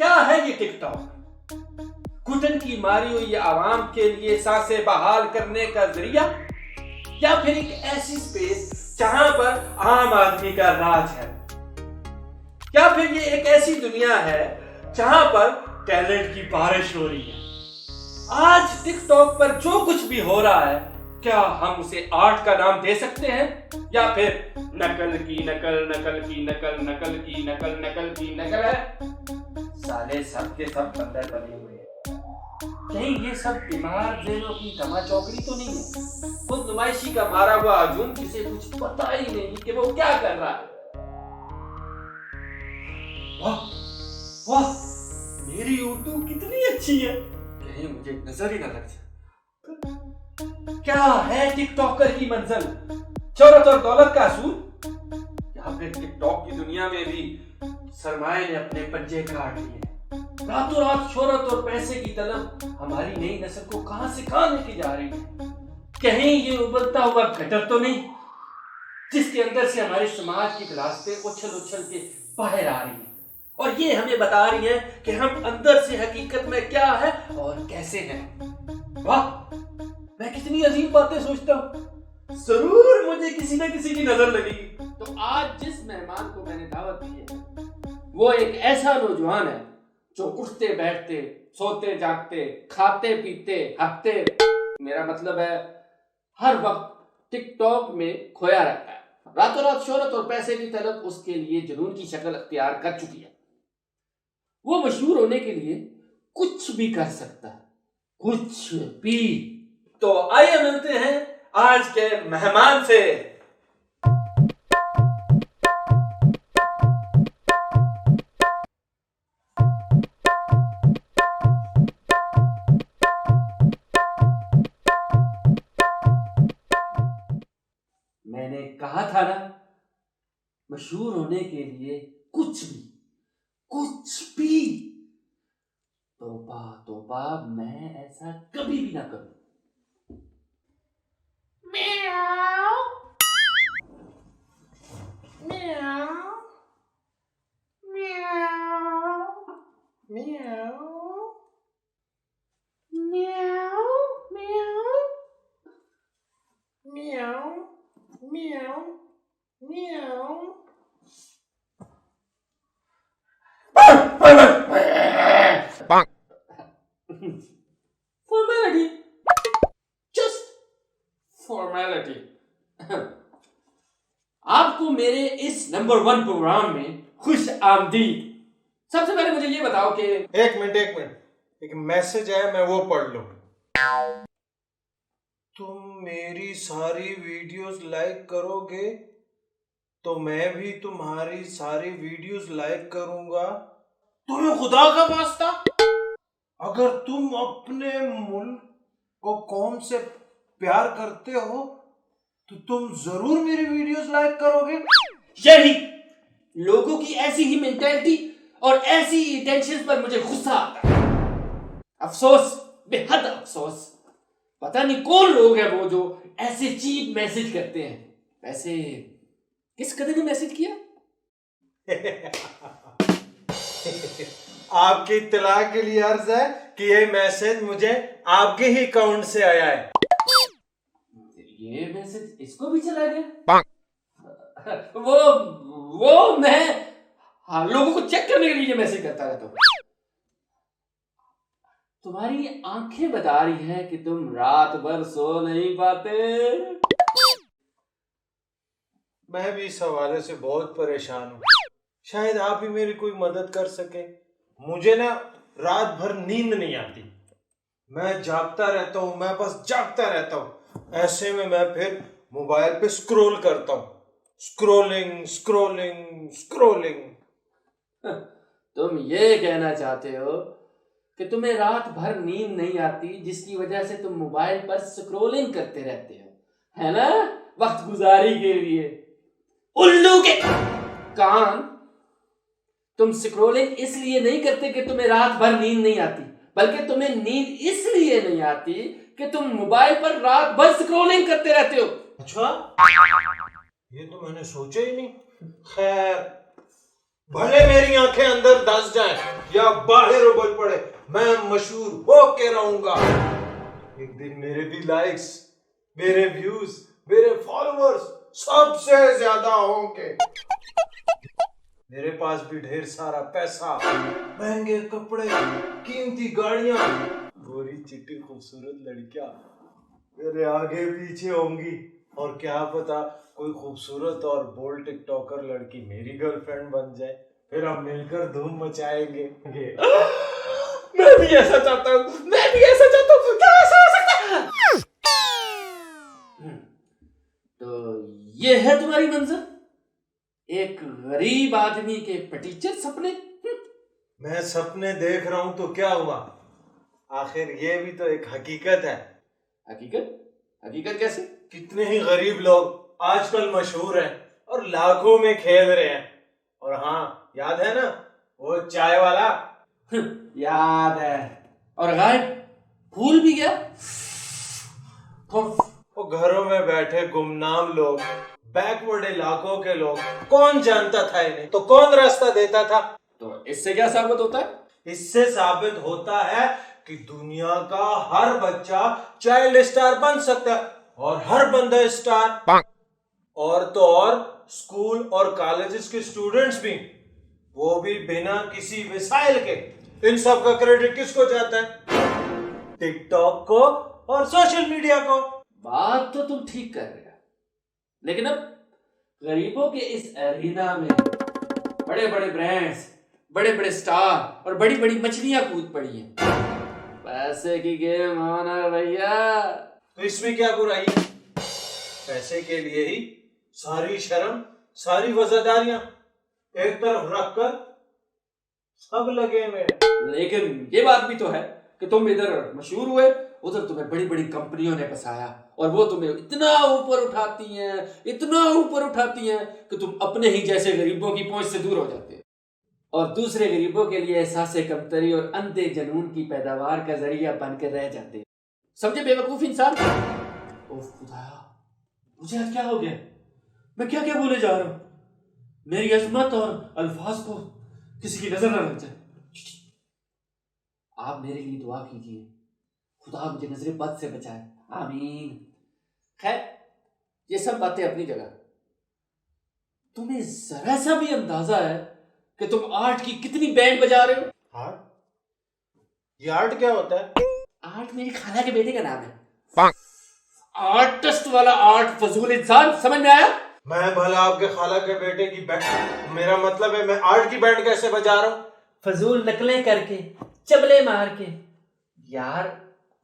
क्या है ये टिकटॉक? घुटन की मारी हुई आवाम के लिए सांसें बहाल करने का जरिया, या फिर एक ऐसी स्पेस जहां पर आम आदमी का राज है, या फिर ये एक ऐसी दुनिया है जहां पर टैलेंट की बारिश हो रही है। आज टिकटॉक पर जो कुछ भी हो रहा है, क्या हम उसे आर्ट का नाम दे सकते हैं, या फिर नकल की नकल, नकल की नकल, नकल की नकल, नकल की नकल है? साले सब के सब बंदर बने हुए हैं। कहीं ये सब बीमार जेलों की कमा चौकड़ी तो नहीं है? खुद नुमाइशी का मारा हुआ अर्जुन, जिसे कुछ पता ही नहीं कि वो क्या कर रहा है। वाह वाह, मेरी उर्दू कितनी अच्छी है, कहीं मुझे नजर ही ना लग जाए। क्या है टिकटॉकर की मंजिल? शोहरत और दौलत का असूल, या फिर टिकटॉक की दुनिया में भी सरमाए ने अपने पंजे काट लिए? रातों रात शोहरत और पैसे की तलब हमारी नई नस्ल को कहां से कहां लेके जा रही है? कहीं ये उबलता हुआ गटर तो नहीं, जिसके अंदर से हमारे समाज की गिलास्तें उछल उछल के बाहर आ रही है और ये हमें बता रही है कि हम अंदर से हकीकत में क्या है और कैसे हैं। वाह, मैं कितनी अजीब बातें सोचता हूँ, जरूर मुझे किसी न किसी की नजर लगेगी। तो आज जिस मेहमान को मैंने दावत दी है, वो एक ऐसा नौजवान है जो उठते बैठते, सोते जागते, खाते पीते, हंसते, मेरा मतलब है हर वक्त टिकटॉक में खोया रहता है। रातों रात शोहरत और पैसे की तलब उसके लिए जुनून की शक्ल अख्तियार कर चुकी है। वो मशहूर होने के लिए कुछ भी कर सकता है, कुछ भी। तो आइए मिलते हैं आज के मेहमान से। मैंने कहा था ना, मशहूर होने के लिए कुछ भी, कुछ भी। तौबा तौबा, मैं ऐसा कभी भी ना करूं। म्याऊ म्याऊ म्याऊ म्याऊ म्याऊ म्याऊ म्याऊ म्याऊ। Formality, just formality. आपको मेरे इस नंबर 1 प्रोग्राम में खुश आमदीद। सबसे पहले मुझे ये बताओ कि एक मिनट, एक मैसेज आया, मैं वो पढ़ लूं। तुम मेरी सारी वीडियोस लाइक करोगे तो मैं भी तुम्हारी सारी वीडियोस लाइक करूंगा। तुम्हें खुदा का वास्ता, अगर तुम अपने मुल्क को कौम से प्यार करते हो तो तुम जरूर मेरी वीडियोस लाइक करोगे। यही लोगों की ऐसी ही मेंटालिटी और ऐसी इंटेंशन पर मुझे गुस्सा आता है। अफसोस, बेहद अफसोस। पता नहीं कौन लोग हैं वो जो ऐसे चीप मैसेज करते हैं। वैसे किस कदर ने मैसेज किया? आपकी इत्तला के लिए अर्ज है कि ये मैसेज मुझे आपके ही अकाउंट से आया है। ये मैसेज इसको भी चला गया? वो मैं लोगों को चेक करने के लिए मैसेज करता रहता हूँ। तुम्हारी आंखें बता रही हैं कि तुम रात भर सो नहीं पाते। मैं भी इस हवाले से बहुत परेशान हूँ, शायद आप ही मेरी कोई मदद कर सके। मुझे ना रात भर नींद नहीं आती, मैं जागता रहता हूँ, मैं बस जागता रहता हूँ। ऐसे में मैं फिर मोबाइल पे स्क्रॉल करता हूँ, स्क्रॉलिंग स्क्रॉलिंग स्क्रॉलिंग। तुम ये कहना चाहते हो कि तुम्हें रात भर नींद नहीं आती, जिसकी वजह से तुम मोबाइल पर स्क्रॉलिंग करते रहते हो, है ना, वक्त गुजारी के लिए। उल्लू के कान, तुम स्क्रॉलिंग इसलिए नहीं करते कि तुम्हें रात भर नींद नहीं आती, बल्कि तुम्हें नींद इसलिए नहीं आती कि तुम मोबाइल पर रात भर स्क्रॉलिंग करते रहते हो। अच्छा, ये तो मैंने सोचा ही नहीं। खैर, भले मेरी आंखें अंदर धंस जाएं या बाहर उबल पड़े, मैं मशहूर होके रहूंगा। एक दिन मेरे भी लाइक्स, मेरे व्यूज, मेरे फॉलोअर्स सबसे ज्यादा होंगे। मेरे पास भी ढेर सारा पैसा, महंगे कपड़े, कीमती गाड़ियां, गोरी चिट्टी खूबसूरत लड़कियां मेरे आगे पीछे होंगी। और क्या पता कोई खूबसूरत और बोल्ड टिकटॉकर लड़की मेरी गर्लफ्रेंड बन जाए, फिर हम मिलकर धूम मचाएंगे। मैं भी ऐसा चाहता हूँ, मैं भी ऐसा चाहता हूँ। क्या ऐसा हो सकता है? तो ये है तुम्हारी मंजिल, एक गरीब आदमी के फटीचर सपने। मैं सपने देख रहा हूं तो क्या हुआ, आखिर ये भी तो एक हकीकत है। हकीकत? हकीकत कैसे? कितने ही गरीब लोग आजकल मशहूर हैं और लाखों में खेल रहे हैं। और हाँ, याद है ना वो चाय वाला? याद है। और गायब, भूल भी गया। वो घरों में बैठे गुमनाम लोग, बैकवर्ड इलाकों के लोग, कौन जानता था इन्हें? तो कौन रास्ता देता था? तो इससे क्या साबित होता है? इससे साबित होता है कि दुनिया का हर बच्चा चाइल्ड स्टार बन सकता है, और हर बंदा स्टार। और तो और स्कूल और कॉलेजेस के स्टूडेंट्स भी, वो भी बिना किसी मिसाइल के। इन सब का क्रेडिट किसको जाता है? टिकटॉक को और सोशल मीडिया को। बात तो तुम ठीक कर रहे हो, लेकिन अब गरीबों के इस एरिना में बड़े बड़े ब्रांड्स, बड़े बड़े स्टार और बड़ी बड़ी मछलियां कूद पड़ी हैं। पैसे की गेम होना भैया। तो इसमें क्या बुराई है? पैसे के लिए ही सारी शर्म, सारी वफादारियां एक तरफ रखकर सब लगे हुए। लेकिन ये बात भी तो है कि तुम इधर मशहूर हुए, उधर तुम्हें बड़ी बड़ी कंपनियों ने बसाया, और वो तुम्हें इतना ऊपर उठाती हैं, इतना ऊपर उठाती हैं कि तुम अपने ही जैसे गरीबों की पहुंच से दूर हो जाते हो, और दूसरे गरीबों के लिए एहसास कमतरी और अंधे जनून की पैदावार का जरिया बनकर रह जाते हो। समझे बेवकूफ इंसान? ओह खुदाया, मुझे आज क्या हो गया? मैं क्या क्या बोले जा रहा हूं? मेरी अजमत और अल्फाज को किसी की नजर ना लग जाए। आप मेरे लिए दुआ कीजिए, खुदा मुझे नजर बद से बचाए, आमीन। खैर, ये सब बातें अपनी जगह। तुम्हें जरा सा भी अंदाजा है कि तुम आर्ट की कितनी बैंड बजा रहे हो? आर्ट? ये आर्ट क्या होता है? आर्ट मेरी खाला के बेटे का नाम है। आर्टिस्ट वाला आर्ट, फजूल इंसान, समझ में आया? मैं भला आपके खाला के बेटे की बैंड, मेरा मतलब है मैं आर्ट की बैंड कैसे बजा रहा हूँ? फजूल नकलें करके, चबले मार के। यार,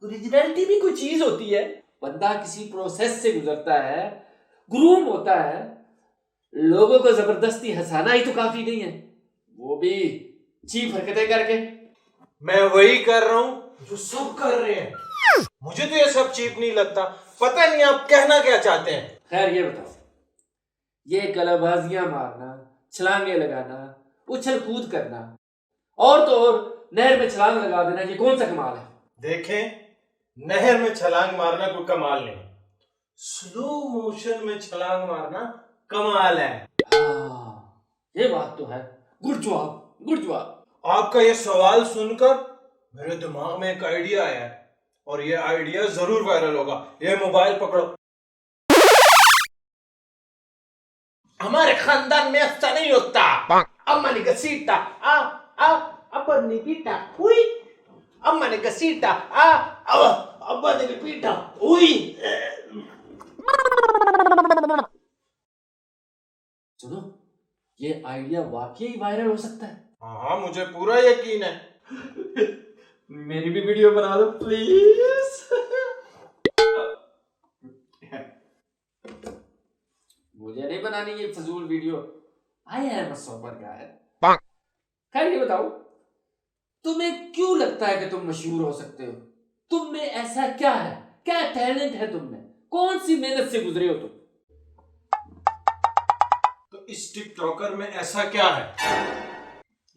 ओरिजिनलिटी भी कोई चीज होती है। बंदा किसी प्रोसेस से गुजरता है, ग्रूम होता है, लोगों को जबरदस्ती हंसाना ही तो काफी नहीं है, वो भी चीप हरकतें करके। मैं वही कर रहा हूँ जो सब कर रहे हैं। मुझे तो ये सब चीप नहीं लगता। पता नहीं आप कहना क्या चाहते हैं। खैर ये बताओ, ये कलाबाजियां मारना, छलांगे लगाना, उछल कूद करना, और तो और नहर में छलांग लगा देना, ये कौन सा कमाल है? देखें, नहर में छलांग मारना कोई कमाल नहीं, स्लो मोशन में छलांग मारना कमाल है। ये बात तो है। गुड जवाब, गुड जवाब। आपका ये सवाल सुनकर मेरे दिमाग में एक आइडिया आया है, और ये आइडिया जरूर वायरल होगा। ये मोबाइल पकड़ो। हमारे खानदान में ऐसा नहीं होता। अम्मा ने घसीटा अब्बा ने पीटा हुई, अम्मा ने घसीटा अब्बा ने पीटा हुई। सुनो, ये आइडिया वाकई वायरल हो सकता है। हाँ, मुझे पूरा यकीन है। मेरी भी वीडियो बना दो प्लीज। मुझे नहीं बनानी ये फजूल video. I am a sober guy. खैर ये बताओ, तुम्हें क्यों लगता है कि तुम मशहूर हो सकते हो? तुम में ऐसा क्या है? क्या टैलेंट है तुम में? कौन सी मेहनत से गुजरे हो तुम? तो इस टिकटॉकर में ऐसा क्या है?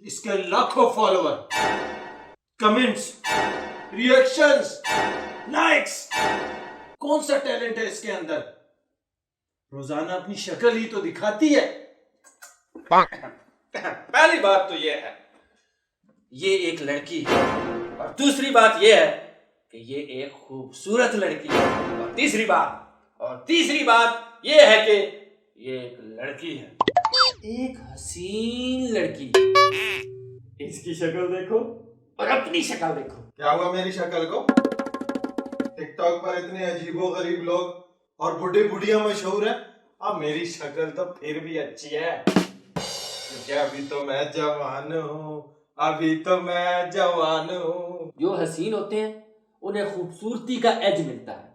इसके लाखों फॉलोअर, कमेंट्स, रिएक्शंस, लाइक्स, कौन सा टैलेंट है इसके अंदर? रोजाना अपनी शक्ल ही तो दिखाती है। पहली बात तो ये है, ये एक लड़की है, और दूसरी बात ये है कि ये एक खूबसूरत लड़की है, और तीसरी बात ये है कि ये एक लड़की है, एक हसीन लड़की। इसकी शक्ल देखो और अपनी शक्ल देखो। क्या हुआ मेरी शक्ल को? टिकटॉक पर इतने अजीबो गरीब लोग और बुढ़े बुढ़िया मशहूर है, अब मेरी शक्ल तो फिर भी अच्छी है, क्योंकि अभी तो मैं जवान हूँ। जो हसीन होते हैं उन्हें खूबसूरती का एज मिलता है।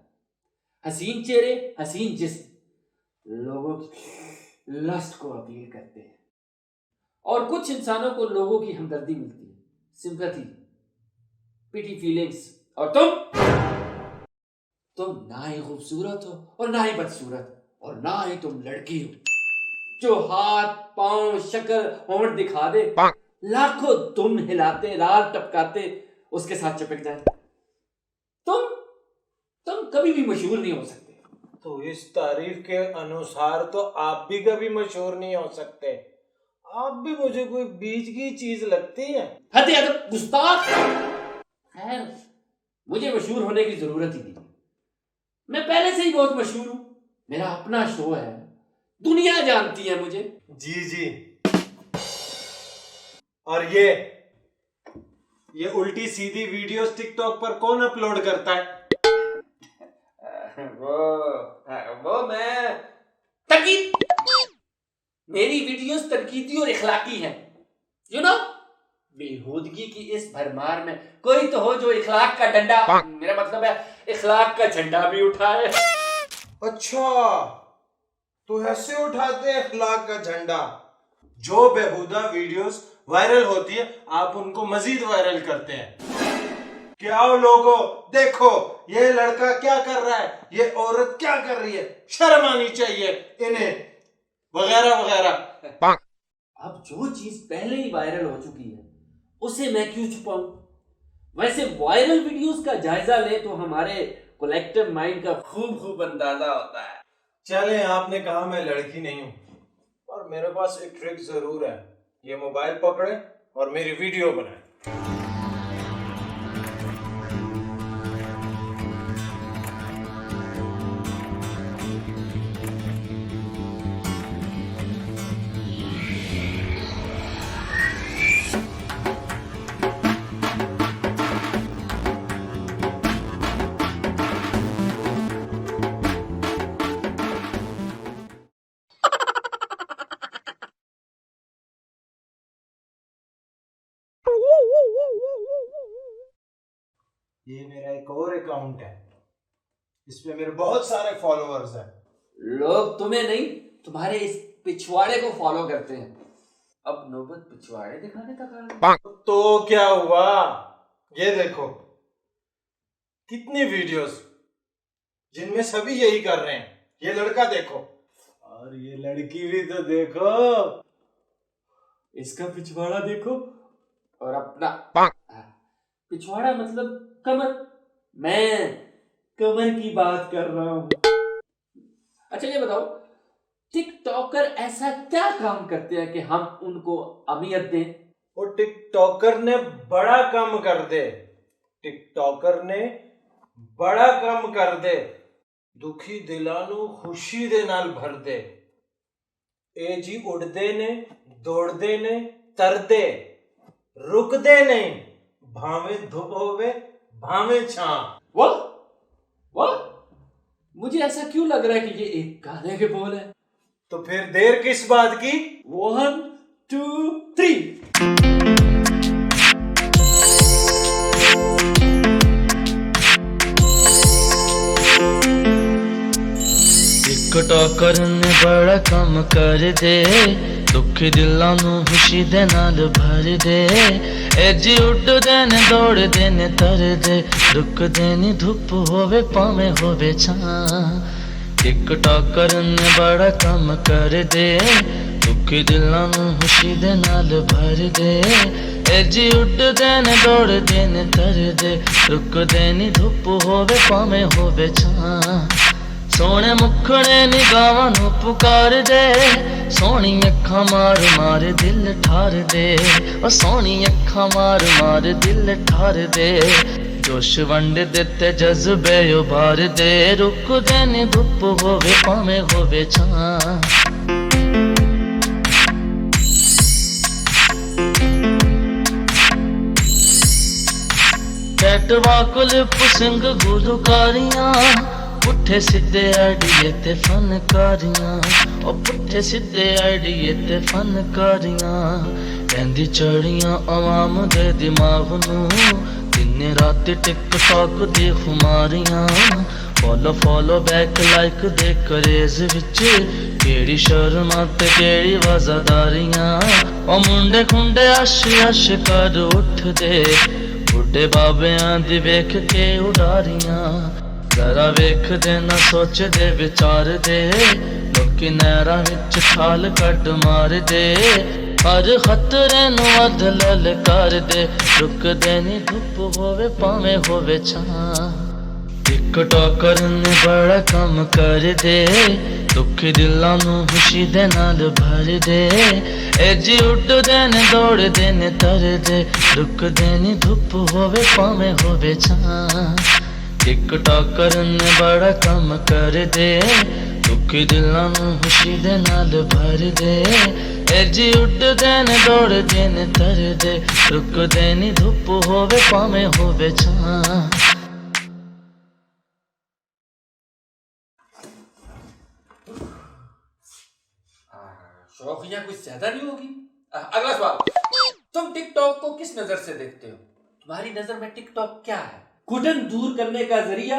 हसीन चेहरे, हसीन जिस्म लोगों की लस्ट को अपील करते हैं, और कुछ इंसानों को लोगों की हमदर्दी मिलती है, सिंपैथी, पिटी फीलिंग्स। और तुम ना ही खूबसूरत हो और ना ही बदसूरत और ना ही तुम लड़की हो जो हाथ पांव शक्ल होंठ दिखा दे, लाखों तुम हिलाते लाल टपकाते उसके साथ चिपक जाए। तुम कभी भी मशहूर नहीं हो सकते। तो इस तारीफ के अनुसार तो आप भी कभी मशहूर नहीं हो सकते। आप भी मुझे कोई बीच की चीज लगती है। हद गुस्ताख। खैर, मुझे मशहूर होने की जरूरत ही नहीं, मैं पहले से ही बहुत मशहूर हूं। मेरा अपना शो है, दुनिया जानती है मुझे। जी। और ये उल्टी सीधी वीडियोस टिकटॉक पर कौन अपलोड करता है? वो मैं मेरी वीडियोस तनकीदी और इखलाकी हैं, यू नो। बेहूदगी की इस भरमार में कोई तो हो जो इखलाक का डंडा, मेरा मतलब है इखलाक का झंडा भी उठाए। अच्छा, तो ऐसे उठाते हैं इखलाक का झंडा। जो बेहुदा वीडियोस वायरल होती है आप उनको मजीद वायरल करते हैं। क्या लोगों देखो, ये लड़का क्या कर रहा है, ये औरत क्या कर रही है, शर्म आनी चाहिए इन्हें, वगैरह वगैरह। अब जो चीज पहले ही वायरल हो चुकी है उसे मैं क्यों छुपाऊं? वैसे वायरल वीडियोस का जायजा ले तो हमारे कलेक्टिव माइंड का खूब अंदाजा होता है। चले, आपने कहा मैं लड़की नहीं हूं, और मेरे पास एक ट्रिक जरूर है। ये मोबाइल पकड़े और मेरी वीडियो बनाए। ये मेरा एक और अकाउंट है, इसमें मेरे बहुत सारे फॉलोअर्स हैं। लोग तुम्हें नहीं, तुम्हारे इस पिछवाड़े को फॉलो करते हैं। अब नौबत पिछवाड़े दिखाने तक आ गई। तो क्या हुआ? ये देखो कितनी वीडियोस जिनमें सभी यही कर रहे हैं। ये लड़का देखो, और ये लड़की भी तो देखो, इसका पिछवाड़ा देखो, और अपना पिछवाड़ा मतलब कमर। मैं कमर की बात कर रहा हूं। अच्छा ये बताओ, टिकटॉकर ऐसा क्या काम करते हैं कि हम उनको अहमियत दें? वो टिकटॉकर ने बड़ा काम कर दे, टिकटॉकर ने बड़ा काम कर दे, दुखी दिलानू खुशी दे नाल भर दे। ए जी उड़दे ने, दौड़दे ने, तरदे, रुकदे नहीं, भावे धुप होवे भावे छां। वाह, मुझे ऐसा क्यों लग रहा है कि ये एक गाने के बोल है? तो फिर देर किस बात की? 1 2 3। टिकटॉकर ने बड़ा काम कर दे, दुखी दिलां नू खुशी दे नाल भर दे। एजी उड़दे ने दौड़दे ने तरदे, रुकदे नी धुप होवे भावें होवे छां। टिकटॉकर ने बड़ा काम कर दे, दुखी दिलां नू खुशी दे नाल भर दे। एजी उड़दे ने दौड़दे ने तरदे, रुकदे नी धुप होवे भावें होवे छां। सोने मुखड़े निगाहां नू पुकार दे, सोहनी अखा मार मार दिल ठार दे, ओ सोहनी अखा मार मार दिल ठार दे, जोश वंड दिते जज्बे उभार दे, रुक देने धुप होवे भावें होवे छां। कैटवा कुलिप सिंह गुलकारियां, पुट्ठे सिद्धे आइडिये ते फनकारियां, ओ पुट्ठे सिद्धे आइडिये ते फनकारियां, कहंदी चढ़ियां अवाम दे दिमाग नू, दिन रात टिकटॉक दी खुमारियां, फॉलो बैक लाइक दे करेज विच, केड़ी शर्मा ते केड़ी वजादारियां, ओ मुंडे खुंडे अश अश कर उठ दे, बुढ़े बाबियां दी वेख के उडारियां, जरा वेख दे ना सोच दे विचार दे, लोकी नहरां विच छाल कट मार दे, हर खतरे नू अध ललकार दे, रुक दे नी धुप होवे भावें होवे छां। टिकटॉकर ने बड़ा काम कर दे, दुखी दिलां नू खुशी दे नाल भर दे, एजी उड देने दौड़ देने तर दे, रुक देनी धुप होवे भावें होवे छां। टिकटॉकर ने बड़ा काम कर दे, दुखी दिलां नू खुशी दे नाल भर दे, एजी उड देने दौड़ देने तर दे, रुक देनी धुप होवे भावें होवे छां। शौकिया कुछ ज्यादा नहीं होगी। अगला सवाल, तुम टिकटॉक को किस नजर से देखते हो? तुम्हारी नजर में टिकटॉक क्या है? घुटन दूर करने का जरिया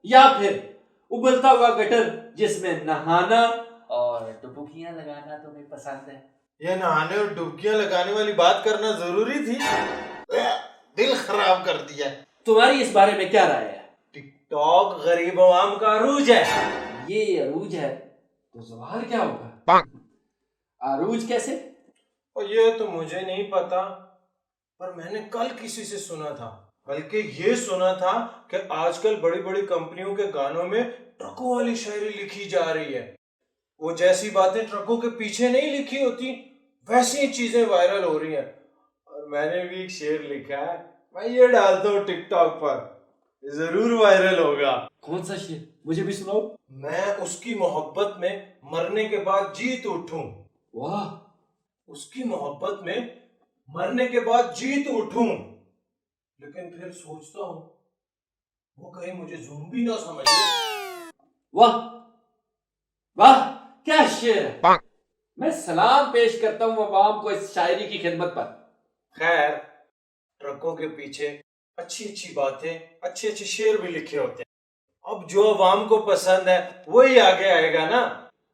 या फिर उबलता हुआ गटर जिसमें नहाना और डुबकियां लगाना तुम्हें पसंद है? ये नहाने और डुबकियां लगाने वाली बात करना जरूरी थी? दिल खराब कर दिया। तुम्हारी इस बारे में क्या राय है? टिकटॉक गरीब आवाम का अरूज है। ये अरूज है तो सवाल क्या होगा? अरूज कैसे? और ये तो मुझे नहीं पता, पर मैंने कल किसी से सुना था, बल्कि ये सुना था कि आजकल बड़ी बड़ी कंपनियों के गानों में ट्रकों वाली शायरी लिखी जा रही है। वो जैसी बातें ट्रकों के पीछे नहीं लिखी होती, वैसी चीजें वायरल हो रही हैं। और मैंने भी एक शेर लिखा है, मैं ये डालता हूँ टिकटॉक पर, जरूर वायरल होगा। कौन सा शेर? मुझे भी सुनाओ। मैं उसकी मोहब्बत में मरने के बाद जीत उठूं। वाह। उसकी मोहब्बत में मरने के बाद जीत उठूं, लेकिन फिर सोचता हूं वो कहीं मुझे ज़ोंबी ना समझ ले। वाह वाह, क्या शेर है। मैं सलाम पेश करता हूं अवाम को इस शायरी की खिदमत पर। खैर, ट्रकों के पीछे अच्छी अच्छी बातें, अच्छे अच्छे शेर भी लिखे होते हैं। अब जो अवाम को पसंद है वही आगे आएगा ना।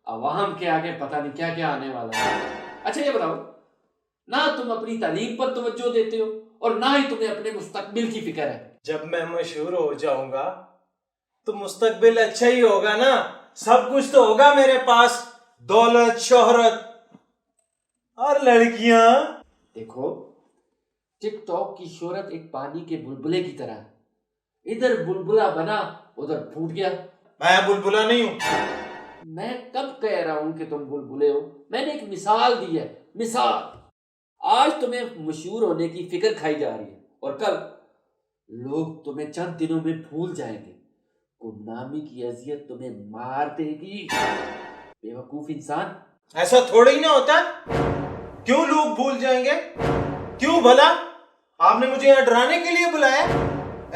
अवाम के आगे पता नहीं क्या क्या आने वाला है। अच्छा ये बताओ, ना तुम अपनी तालीम पर तवज्जो देते हो और ना ही तुम्हें अपने मुस्तकबिल की फिक्र है। जब मैं मशहूर हो जाऊंगा तो मुस्तकबिल अच्छा ही होगा ना। सब कुछ तो होगा मेरे पास, दौलत, शोहरत और लड़कियां। देखो, टिकटॉक की शोहरत एक पानी के बुलबुले की तरह है। इधर बुलबुला बना, उधर फूट गया। मैं बुलबुला नहीं हूं। मैं कब कह रहा हूं कि तुम बुलबुले हो? मैंने एक मिसाल दी है, मिसाल। आज तुम्हें मशहूर होने की फिक्र खाई जा रही है और कल लोग तुम्हें चंद दिनों में भूल जाएंगे। गुमनामी की अजियत तुम्हें मार देगी, बेवकूफ इंसान। ऐसा थोड़ी ना होता। क्यों लोग भूल जाएंगे? क्यों भला? आपने मुझे यहाँ डराने के लिए बुलाया?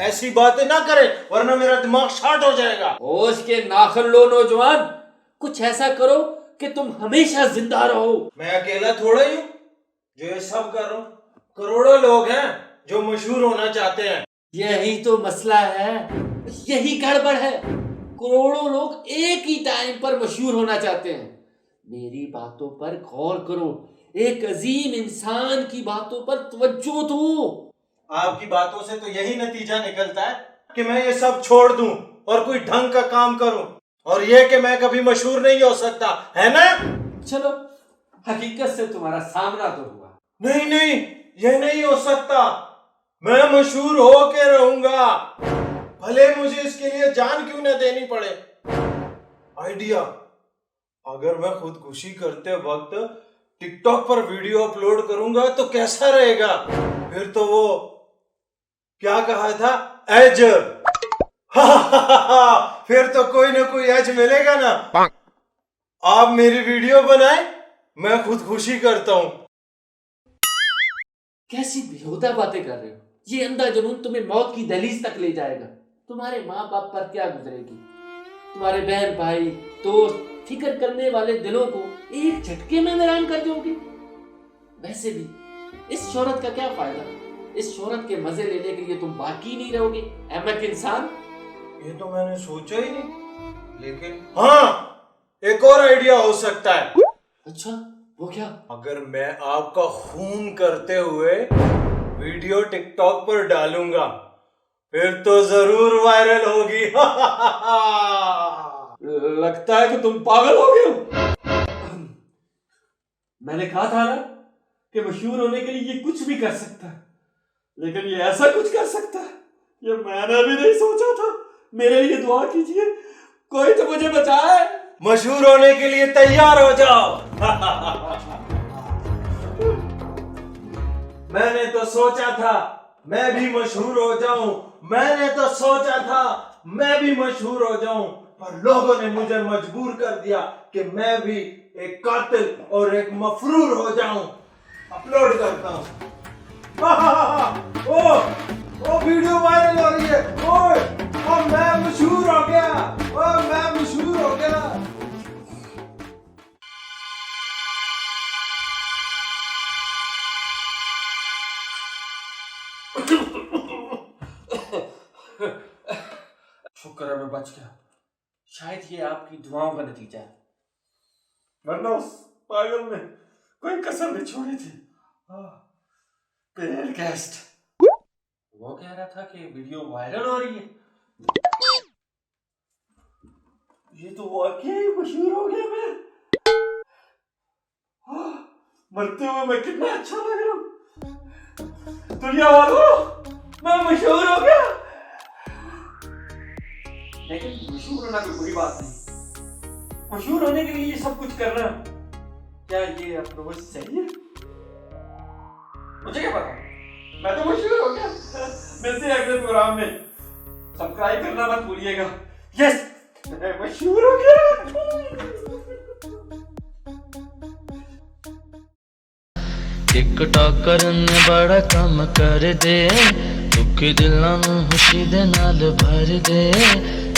ऐसी बातें ना करें वरना मेरा दिमाग शार्ट हो जाएगा। होश के नाखन लो नौजवान, कुछ ऐसा करो कि तुम हमेशा जिंदा रहो। मैं अकेला थोड़ा ही हूँ जो ये सब कर रहा हूँ। करोड़ों लोग हैं जो मशहूर होना चाहते हैं। यही तो मसला है, यही गड़बड़ है। करोड़ों लोग एक ही टाइम पर मशहूर होना चाहते हैं। मेरी बातों पर गौर करो, एक अजीम इंसान की बातों पर तवज्जो दो। आपकी बातों से तो यही नतीजा निकलता है कि मैं ये सब छोड़ दूं और कोई ढंग का काम करूं, और ये कि मैं कभी मशहूर नहीं हो सकता, है ना? चलो, हकीकत से तुम्हारा सामना तो हुआ। नहीं नहीं, ये नहीं हो सकता। मैं मशहूर होके रहूंगा, भले मुझे इसके लिए जान क्यों ना देनी पड़े। आइडिया अगर मैं खुदकुशी करते वक्त टिकटॉक पर वीडियो अपलोड करूंगा तो कैसा रहेगा? फिर तो वो क्या कहा था, एज फिर तो कोई ना कोई एज मिलेगा ना। आप मेरी वीडियो बनाए, मैं खुदकुशी करता हूं। कैसी बेहुदा बातें कर रहे हो? ये अंधा जुनून तुम्हें मौत की दहलीज तक ले जाएगा। तुम्हारे माँ बाप पर क्या गुजरेगी? तुम्हारे बहन भाई दोस्त फिक्र करने वाले दिलों को एक झटके में वीरान कर दोगे। वैसे भी इस शोहरत का क्या फायदा? इस शोहरत के मजे लेने के लिए तुम बाकी नहीं रहोगे अहमक इंसान। ये तो मैंने सोचा ही नहीं, लेकिन हाँ, एक और आइडिया हो सकता है। अच्छा, वो क्या? अगर मैं आपका खून करते हुए वीडियो टिकटॉक पर डालूंगा, फिर तो जरूर वायरल होगी। लगता है कि तुम पागल हो गए हो। मैंने कहा था ना कि मशहूर होने के लिए ये कुछ भी कर सकता है, लेकिन ये ऐसा कुछ कर सकता है ये मैंने भी नहीं सोचा था। मेरे लिए दुआ कीजिए, कोई तो मुझे बचाए। मशहूर होने के लिए तैयार हो जाओ। मैंने तो सोचा था मैं भी मशहूर हो जाऊं, मैंने तो सोचा था मैं भी मशहूर हो जाऊं, पर लोगों ने मुझे मजबूर कर दिया कि मैं भी एक कातिल और एक मफरूर हो जाऊं। अपलोड करता हूं। ओ वीडियो वायरल हो रही है। ओ मैं मशहूर हो गया। ओ मैं मशहूर हो गया। शुक्र है मैं बच गया। शायद ये आपकी दुआओं का नतीजा है, वरना उस पागल ने कोई कसर नहीं छोड़ी थी। Paid guest. वो कह रहा था कि वीडियो वायरल हो रही है। ये तो वाकई मशहूर हो गया मैं। मरते हुए मैं कितना अच्छा लग रहा हूँ। दुनिया वालों, मैं मशहूर हो गया। लेकिन मशहूर होना कोई बुरी बात नहीं। मशहूर होने के लिए ये सब कुछ करना, क्या ये अप्रोच सही है? मुझे क्या पता, मैं तो मशहूर हो गया। मिलते हैं अगले प्रोग्राम में। सब्सक्राइब करना मत भूलिएगा। यस, मैं मशहूर हो गया। टिकटॉकर ने बड़ा काम कर दे, दुखी दिलों ਨੂੰ खुशी दे नाल भर दे।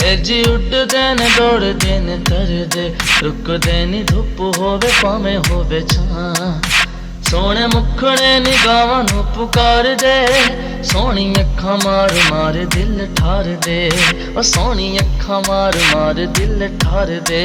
एजी उड़दे ने दौड़दे ने तरदे, रुकदे नी धुप होवे भाਵੇਂ होवे छां। सोने मुखड़े निगाहां ਨੂੰ पुकार दे, सोहनी अखां मार मार दिल ठार दे। ओ सोहनी अखां मार मार दिल ठार दे।